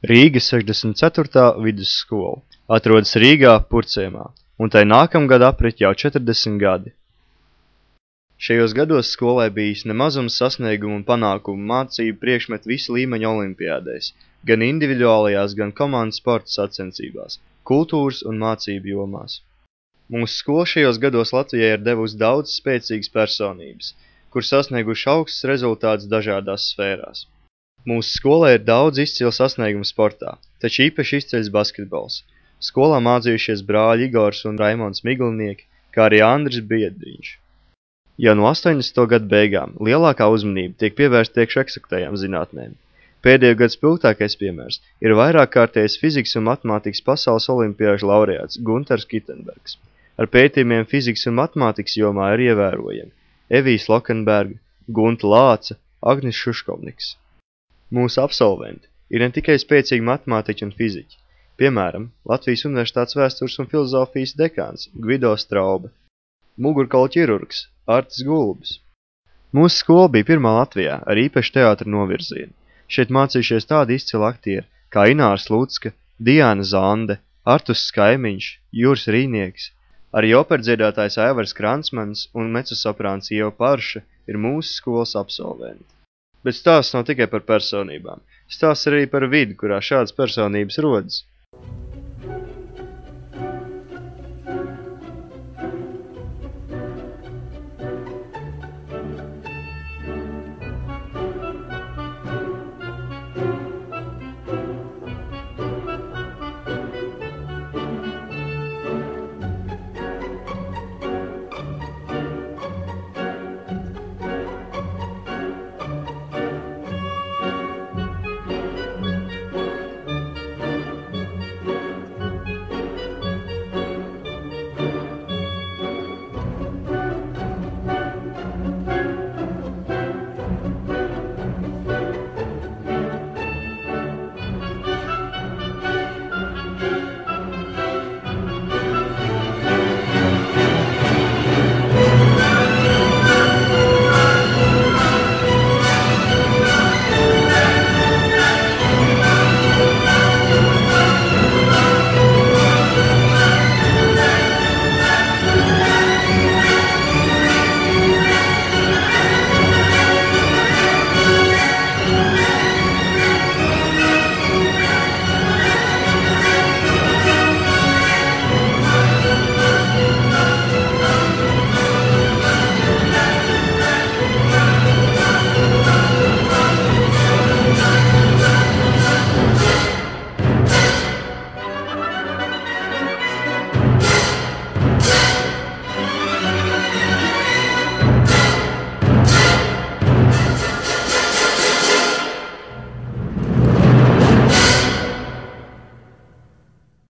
Rīgas 64. vidusskola atrodas Rīgā, Purciemā, un tai nākamgad aprit jau 40 gadi. Šajos gados skolai bijis nemazums sasniegumu un panākumu mācību priekšmetu visu līmeņu olimpiādēs, gan individuālajās, gan komandas sporta sacensībās, kultūras un mācību jomās. Mūsu skola šajos gados Latvijai ir devusi daudz spēcīgas personības, kur sasnieguši augstus rezultātus dažādās sfērās. Mūsu skolā ir daudz izcilu sasniegumu sportā, taču īpaši izceļas basketbols. Skolā mācījušies brāļi Igors un Raimonds Miglinieki, kā arī Andris Biedriņš. Jau no 80. gadu beigām lielākā uzmanība tiek pievērsta priekš eksaktajām zinātnēm. Pēdējo gadu spilgtākais piemērs ir vairākkārtējs fizikas un matemātikas pasaules olimpiāžu laureāts Gunters Kittenbergs. Ar pētījumiem fizikas un matemātikas jomā ir ievērojami Evijs Lokenberga, Gunta Lāca, Agnis Šuškovniks. Mūsu absolventi ir ne tikai spēcīgi matemātiķi un fiziķi, piemēram, Latvijas Universitātes vēstures un filozofijas dekāns Gvido Straube, mugurkaulu ķirurgs Artis Gulbis. Mūsu skola bija pirmā Latvijā ar īpašu teātra novirzienu. Šeit mācījušies tādi izcili aktieri kā Inārs Lucka, Diana Zande, Artus Skaimiņš, Juris Rīnieks. Arī operdziedātājs Aivars Kransmans un mecosoprāns Ieva Parša ir mūsu skolas absolventi. Bet stāsts nav tikai par personībām. Stāsts arī par vidi, kurā šādas personības rodas.